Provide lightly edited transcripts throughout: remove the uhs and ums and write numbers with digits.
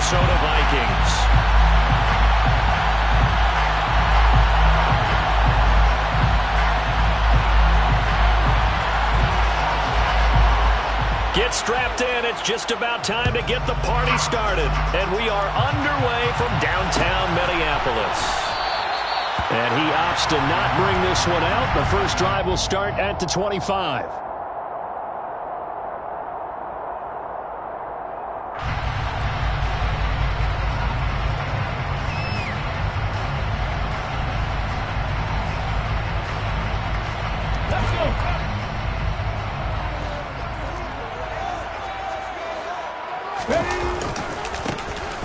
Minnesota Vikings. Get strapped in. It's just about time to get the party started. And we are underway from downtown Minneapolis. And he opts to not bring this one out. The first drive will start at the 25.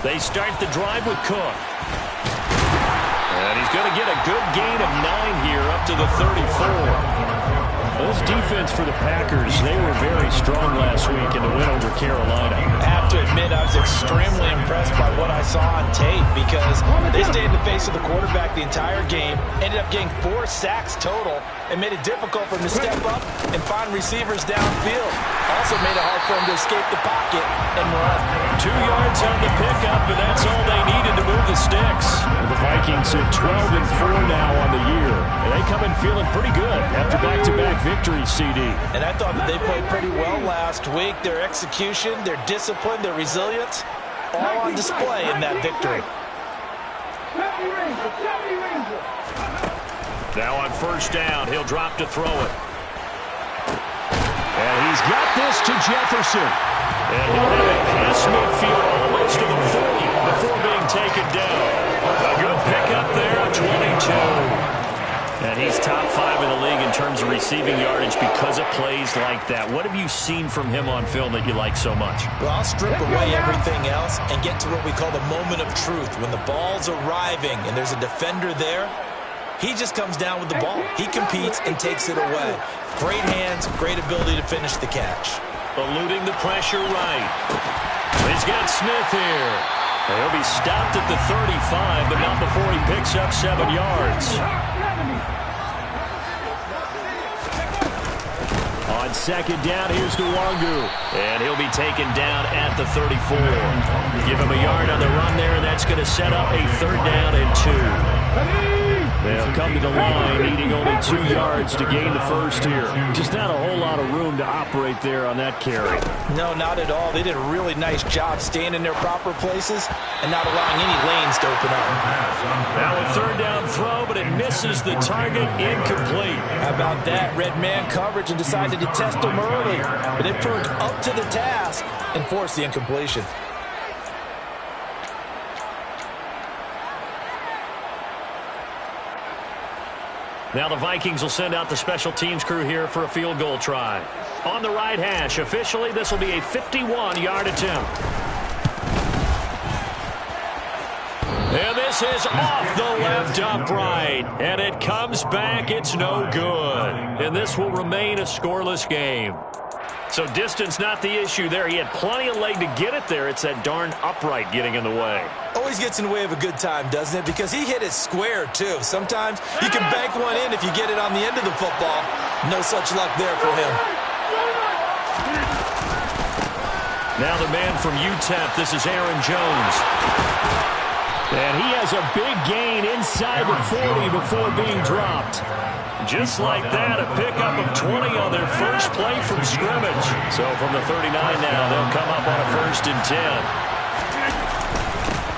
They start the drive with Cook. And he's going to get a good gain of 9 here up to the 34. This defense for the Packers, they were very strong last week in the win over Carolina. I have to admit, I was extremely impressed by what I saw on tape because they stayed in the face of the quarterback the entire game, ended up getting 4 sacks total, and made it difficult for him to step up and find receivers downfield. Also made it hard for him to escape the pocket and run. 2 yards on the pickup, and that's all they needed to move the sticks. The Vikings are 12-4 now on the year, and they come in feeling pretty good after back-to-back victories, CD. And I thought that they played pretty well last week. Their execution, their discipline, their resilience, all on display in that victory. Now on first down, he'll drop to throw it. And he's got this to Jefferson. And he'll have it past midfield almost to the 40 before being taken down. A good pickup there at 22. And he's top 5 in the league in terms of receiving yardage because of plays like that. What have you seen from him on film that you like so much? Well, I'll strip away everything else and get to what we call the moment of truth. When the ball's arriving and there's a defender there, he just comes down with the ball. He competes and takes it away. Great hands, great ability to finish the catch. Eluding the pressure right. He's got Smith here. He'll be stopped at the 35, but not before he picks up 7 yards. On second down, here's Nwangu. And he'll be taken down at the 34. Give him a yard on the run there, and that's going to set up a 3rd down and 2. They'll come to the line, needing only 2 yards to gain the first here. Just not a whole lot of room to operate there on that carry. No, not at all. They did a really nice job staying in their proper places and not allowing any lanes to open up. Now a 3rd down throw, but it misses the target, incomplete. How about that? Red man coverage and decided to test him early. But it proved up to the task and forced the incompletion. Now the Vikings will send out the special teams crew here for a field goal try. On the right hash, officially this will be a 51-yard attempt. And this is off the left upright. And it comes back, it's no good. And this will remain a scoreless game. So distance not the issue there. He had plenty of leg to get it there. It's that darn upright getting in the way. Always gets in the way of a good time, doesn't it? Because he hit it square, too. Sometimes you can bank one in if you get it on the end of the football. No such luck there for him. Now the man from UTEP, this is Aaron Jones. And he has a big gain inside the 40 before being dropped. Just like that, a pickup of 20 on their first play from scrimmage. So from the 39 now, they'll come up on a 1st and 10.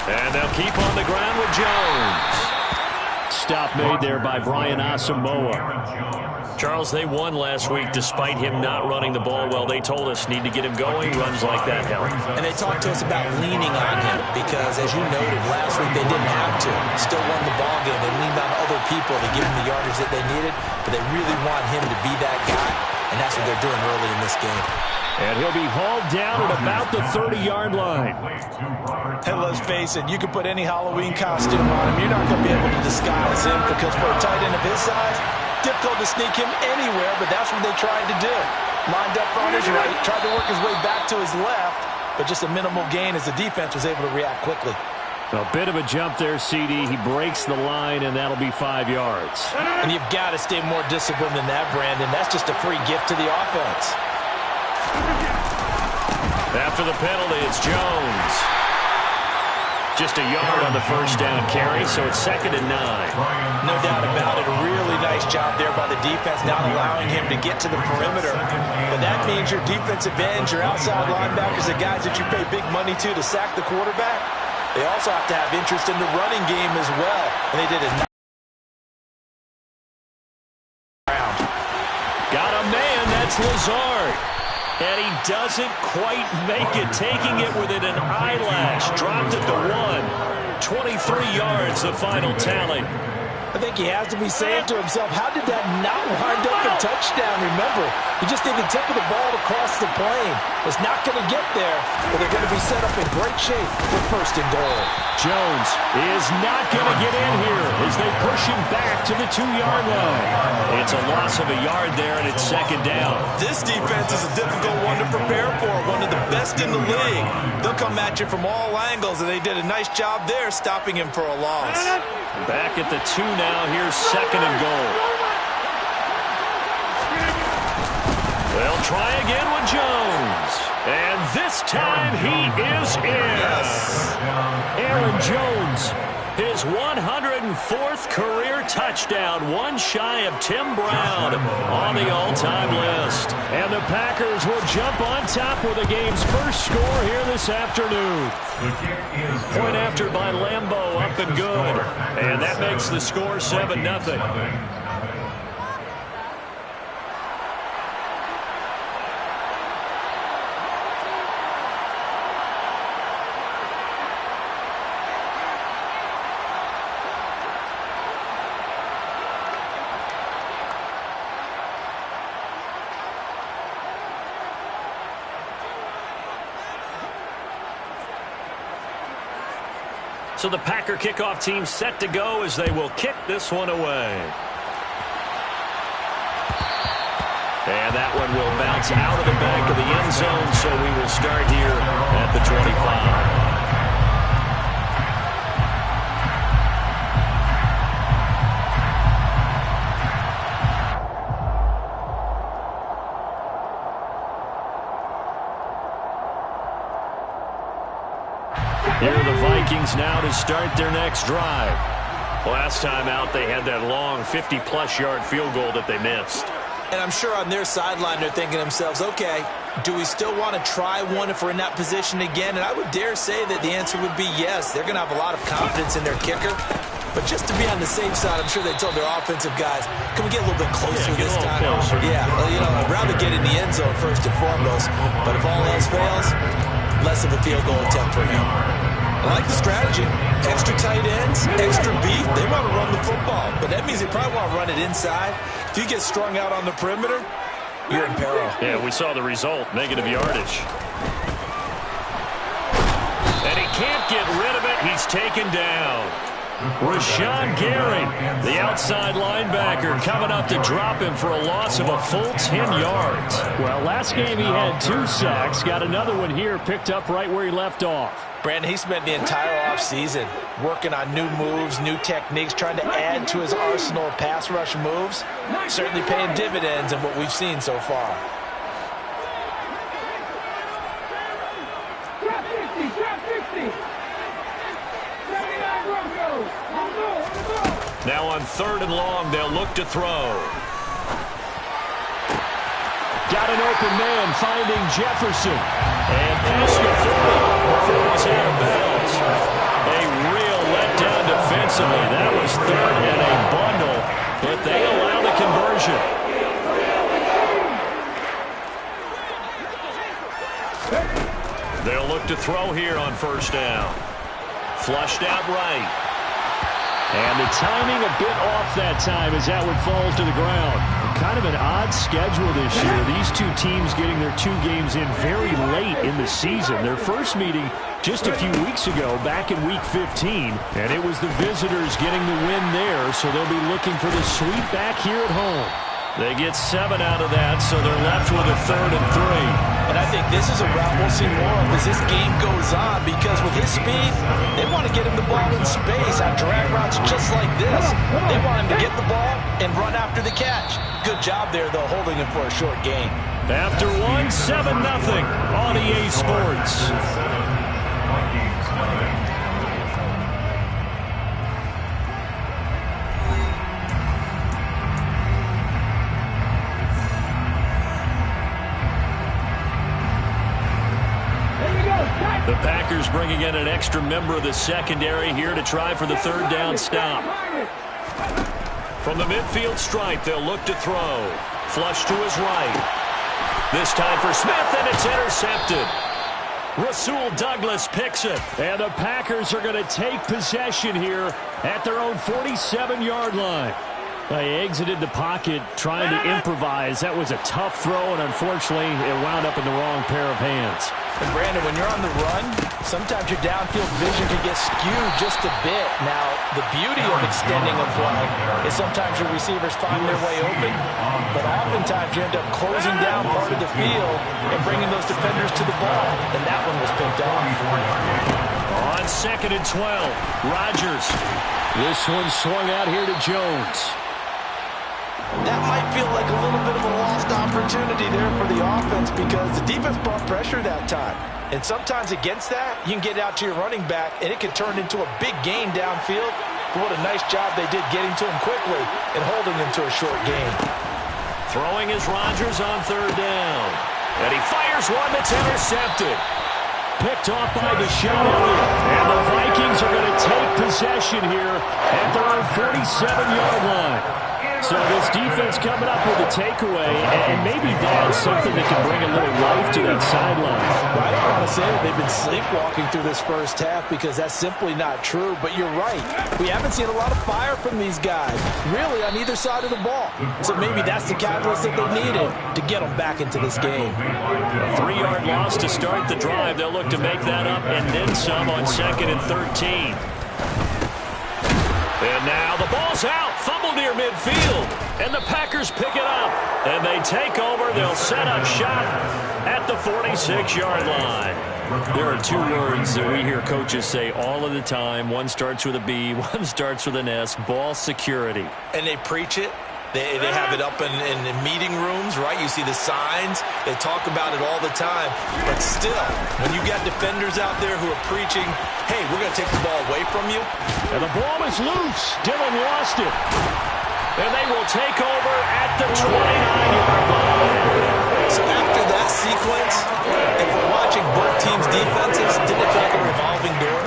And they'll keep on the ground with Jones. Stop made there by Brian Asamoah. Charles, they won last week despite him not running the ball well. They told us need to get him going. Runs like that help. And they talked to us about leaning on him because, as you noted, last week they didn't have to. Still won the ball game. They leaned on other people to give him the yardage that they needed, but they really want him to be that guy, and that's what they're doing early in this game. And he'll be hauled down at about the 30-yard line. And let's face it, you can put any Halloween costume on him. You're not going to be able to disguise him because for a tight end of his size, difficult to sneak him anywhere, but that's what they tried to do. Lined up on his right, tried to work his way back to his left, but just a minimal gain as the defense was able to react quickly. A bit of a jump there, CD. He breaks the line, and that'll be 5 yards. And you've got to stay more disciplined than that, Brandon. That's just a free gift to the offense. After the penalty, it's Jones. Just a yard on the first down carry, so it's 2nd and 9. No doubt about it. A really nice job there by the defense, not allowing him to get to the perimeter. But that means your defensive ends, your outside linebackers, the guys that you pay big money to sack the quarterback, they also have to have interest in the running game as well. And they did a nice round. Got a man, that's Lazard. And he doesn't quite make it, taking it within an eyelash. Dropped at the 1. 23 yards, the final tally. I think he has to be saying to himself, how did that not wind up a touchdown? Remember, he just did the tip of the ball across the plane. It's not going to get there, but they're going to be set up in great shape for 1st and goal. Jones is not going to get in here as they push him back to the 2-yard line. It's a loss of a yard there, and it's 2nd down. This defense is a difficult one to prepare for, one of the best in the league. They'll come at you from all angles, and they did a nice job there stopping him for a loss. Back at the 2 now. Here's 2nd and goal. They'll try again with Jones. And this time he is in. Yes. Aaron Jones, his 104th career touchdown, one shy of Tim Brown on the all-time list. And the Packers will jump on top with the game's first score here this afternoon. Point after by Lambeau, up and good. And that makes the score 7-0. So the Packer kickoff team set to go as they will kick this one away. And that one will bounce out of the back of the end zone, so we will start here at the 25. Here are the Vikings now to start their next drive. Last time out, they had that long 50-plus yard field goal that they missed. And I'm sure on their sideline they're thinking to themselves, okay, do we still want to try one if we're in that position again? And I would dare say that the answer would be yes. They're going to have a lot of confidence in their kicker. But just to be on the safe side, I'm sure they told their offensive guys, can we get a little bit closer this time? Yeah, well, you know, I'd rather get in the end zone first and foremost. But if all else fails, less of a field goal attempt for him. I like the strategy. Extra tight ends, extra beef. They want to run the football, but that means they probably want to run it inside. If you get strung out on the perimeter, you're in peril. Yeah, we saw the result, negative yardage. And he can't get rid of it. He's taken down. Rashawn Gary, the outside linebacker, coming up to drop him for a loss of a full 10 yards. Well, last game he had 2 sacks. Got another one here, picked up right where he left off. Brandon, he spent the entire offseason working on new moves, new techniques, trying to add to his arsenal of pass rush moves. Certainly paying dividends in what we've seen so far. Now on 3rd and long, they'll look to throw. Got an open man finding Jefferson. And past the 40 before he's out of bounds. A real letdown defensively. That was 3rd and a bundle, but they allow the conversion. They'll look to throw here on 1st down. Flushed out right. And the timing a bit off that time as that one falls to the ground. Kind of an odd schedule this year. These two teams getting their 2 games in very late in the season. Their first meeting just a few weeks ago, back in Week 15. And it was the visitors getting the win there, so they'll be looking for the sweep back here at home. They get 7 out of that, so they're left with a 3rd and 3. And I think this is a route we'll see more of as this game goes on, because with his speed, they want to get him the ball in space on drag routes just like this. They want him to get the ball and run after the catch. Good job there, though, holding him for a short gain. After 1, 7-0 on EA Sports. The Packers bringing in an extra member of the secondary here to try for the third down stop. From the midfield stripe, they'll look to throw. Flush to his right. This time for Smith, and it's intercepted. Rasul Douglas picks it. And the Packers are going to take possession here at their own 47-yard line. They exited the pocket trying to improvise. That was a tough throw, and unfortunately, it wound up in the wrong pair of hands. And Brandon, when you're on the run, sometimes your downfield vision can get skewed just a bit. Now, the beauty of extending a play is sometimes your receivers find their way open, but oftentimes you end up closing down part of the field and bringing those defenders to the ball. And that one was picked off. On 2nd and 12, Rodgers. This one swung out here to Jones. That might feel like a little bit of a lost opportunity there for the offense because the defense brought pressure that time. And sometimes against that, you can get out to your running back, and it can turn into a big gain downfield. But what a nice job they did getting to him quickly and holding him to a short gain. Throwing is Rodgers on 3rd down. And he fires one that's intercepted. Picked off by Deshaun Elliott. And the Vikings are going to take possession here at their own 47-yard line. So this defense coming up with a takeaway, and maybe that's something that can bring a little life to that sideline. I don't want to say that they've been sleepwalking through this first half because that's simply not true, but you're right. We haven't seen a lot of fire from these guys, really on either side of the ball. So maybe that's the catalyst that they needed to get them back into this game. A 3-yard loss to start the drive. They'll look to make that up and then some on 2nd and 13. And now the ball's out, fumble near midfield, and the Packers pick it up. And they take over. They'll set up shop at the 46-yard line. There are two words that we hear coaches say all of the time. One starts with a B, one starts with an S, ball security. And they preach it. They have it up in meeting rooms, right? You see the signs. They talk about it all the time. But still, when you got defenders out there who are preaching, hey, we're going to take the ball away from you. And the ball is loose. Dillon lost it. And they will take over at the 29-yard line. So after that sequence, if we're watching both teams' defenses, didn't it feel like a revolving door?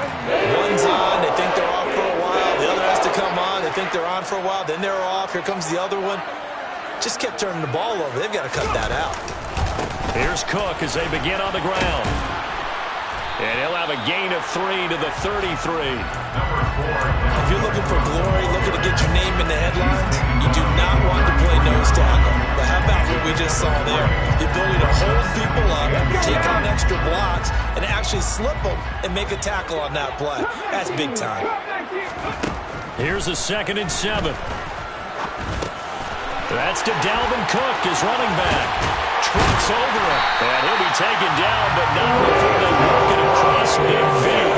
One's on, they think they're off for a while. The other has to come on, they think they're on for a while. Then they're off, here comes the other one. Just kept turning the ball over. They've got to cut that out. Here's Cook as they begin on the ground. And he'll have a gain of 3 to the 33. If you're looking for glory, looking to get your name in the headlines, you do not want to play nose tackle. But how about what we just saw there? The ability to hold people up, take on extra blocks, and actually slip them and make a tackle on that play. That's big time. Here's a 2nd and 7. That's to Dalvin Cook, his running back. Trucks over him. And he'll be taken down, but not before they work it across midfield.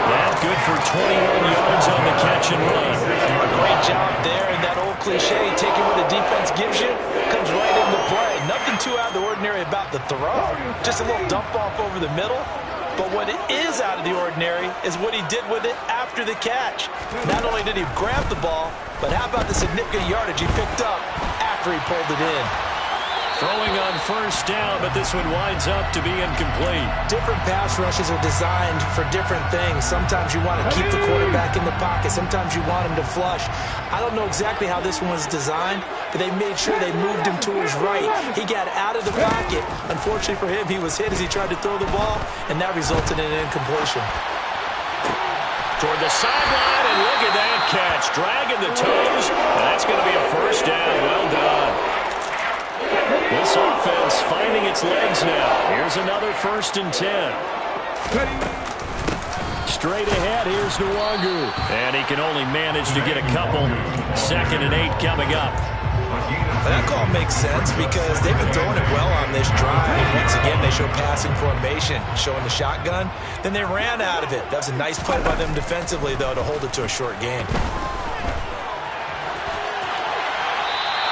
That good for 21 yards on the catch and run. A great job there, and that old cliche, taking what the defense gives you, comes right into play. Nothing too out of the ordinary about the throw. Just a little dump off over the middle. But what it is out of the ordinary is what he did with it after the catch. Not only did he grab the ball, but how about the significant yardage he picked up after he pulled it in. Throwing on 1st down, but this one winds up to be incomplete. Different pass rushes are designed for different things. Sometimes you want to keep the quarterback in the pocket. Sometimes you want him to flush. I don't know exactly how this one was designed, but they made sure they moved him to his right. He got out of the pocket. Unfortunately for him, he was hit as he tried to throw the ball, and that resulted in an incompletion. Toward the sideline, and look at that catch. Dragging the toes, and that's going to be a 1st down. Well done. This offense finding its legs now. Here's another 1st and 10. Straight ahead, here's Nwangu. And he can only manage to get a couple. 2nd and 8 coming up. That call makes sense because they've been throwing it well on this drive. Once again, they show passing formation, showing the shotgun. Then they ran out of it. That was a nice play by them defensively, though, to hold it to a short gain.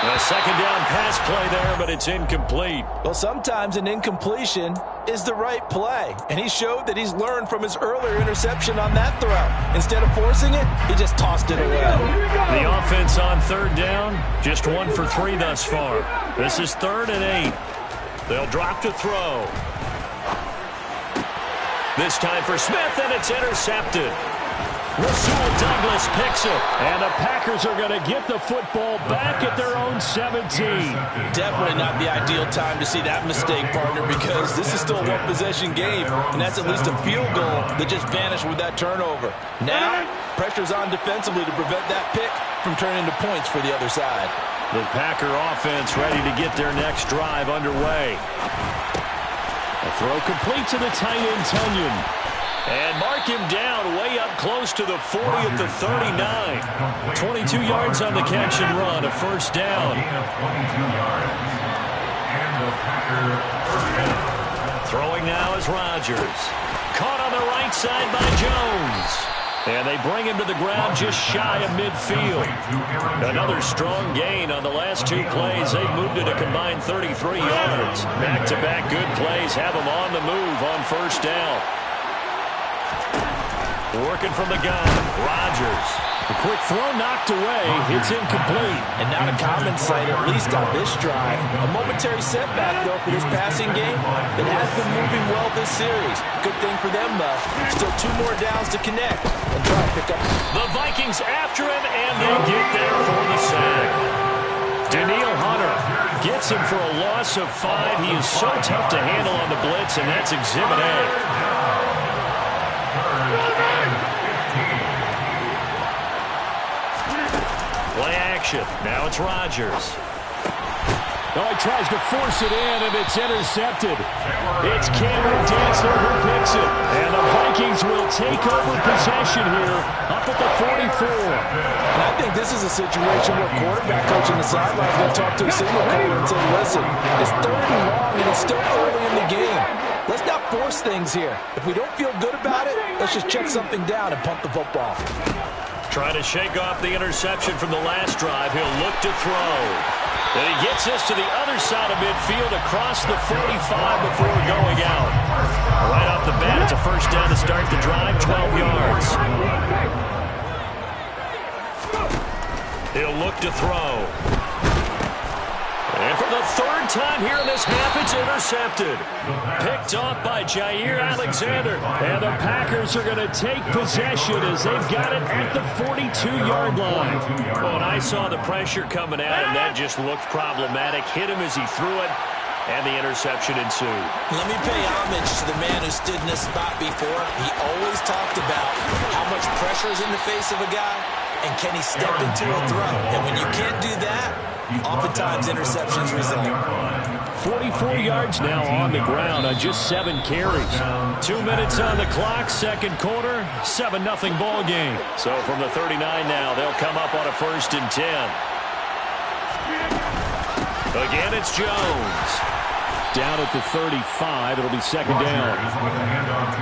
A 2nd down pass play there, but it's incomplete. Well, sometimes an incompletion is the right play. And he showed that he's learned from his earlier interception on that throw. Instead of forcing it, he just tossed it away. The offense on 3rd down, just 1 for 3 thus far. This is 3rd and 8. They'll drop to throw. This time for Smith, and it's intercepted. Rasul Douglas picks it, and the Packers are going to get the football back at their own 17. Definitely not the ideal time to see that mistake, partner, because this is still a one-possession game, and that's at least a field goal that just vanished with that turnover. Now, pressure's on defensively to prevent that pick from turning into points for the other side. The Packer offense ready to get their next drive underway. A throw complete to the tight end, Tunyon. And mark him down way up close to the 40 at the 39. 22 yards on the catch and run, a first down. Throwing now is Rodgers. Caught on the right side by Jones. And they bring him to the ground just shy of midfield. Another strong gain on the last two plays. They've moved it a combined 33 yards. Back-to-back good plays have them on the move on first down. Working from the gun, Rodgers. A quick throw knocked away. It's incomplete. And not a common sight, at least on this drive. A momentary setback, though, for this passing game. It has been moving well this series. Good thing for them, though. Still 2 more downs to connect and try to pick up. The Vikings after him, and they get there for the sack. Danielle Hunter gets him for a loss of 5. He is so tough to handle on the blitz, and that's Exhibit A. Play action. Now it's Rodgers. Oh, he tries to force it in, and it's intercepted. It's Cameron Dantzler who picks it. And the Vikings will take over possession here up at the 44. And I think this is a situation where quarterback coach on the sideline is going to talk to a signal caller and say, listen, it's 3rd and long, and it's still early in the game. Let's not force things here. If we don't feel good about it, let's just check something down and punt the football. Trying to shake off the interception from the last drive. He'll look to throw. And he gets this to the other side of midfield across the 45 before going out. Right off the bat, it's a first down to start the drive, 12 yards. He'll look to throw. And for the 3rd time here in this half, it's intercepted. Picked off by Jair Alexander. And the Packers are going to take possession as they've got it at the 42-yard line. Well, and I saw the pressure coming at him. That just looked problematic. Hit him as he threw it, and the interception ensued. Let me pay homage to the man who stood in this spot before. He always talked about how much pressure is in the face of a guy, and can he step into a throw. And when you can't do that, oftentimes interceptions result. 44 yards now on the ground on just 7 carries. 2 minutes on the clock, second quarter, 7-0 ball game. So from the 39 now, they'll come up on a 1st and 10. Again, it's Jones. Down at the 35, it'll be 2nd down.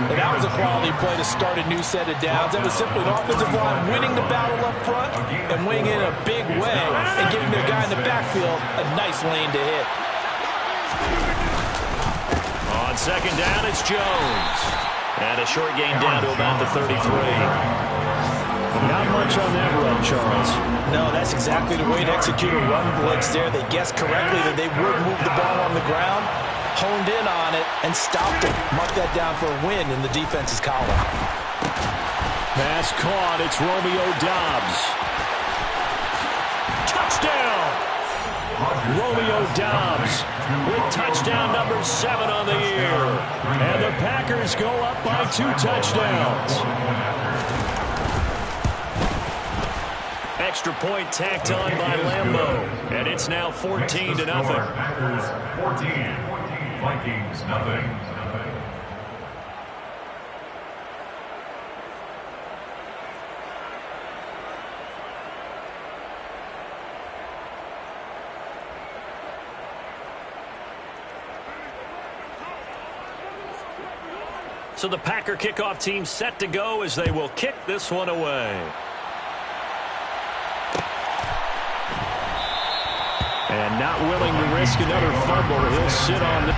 And that was a quality play to start a new set of downs. That was simply an offensive line winning the battle up front and winning in a big way and giving their guy in the backfield a nice lane to hit. On 2nd down, it's Jones. And a short gain down to about the 33. Not much on that run, Charles. No, that's exactly the way to execute a run blitz there. They guessed correctly that they would move the ball on the ground, honed in on it, and stopped it. Mark that down for a win in the defense's column. Pass caught. It's Romeo Doubs. Touchdown! Romeo Doubs with touchdown number 7 on the year. And the Packers go up by 2 touchdowns. Extra point tacked on by Lambeau. And it's now 14-0. Packers 14, Vikings nothing. So the Packer kickoff team set to go as they will kick this one away. And not willing to risk another fumble. He'll sit on the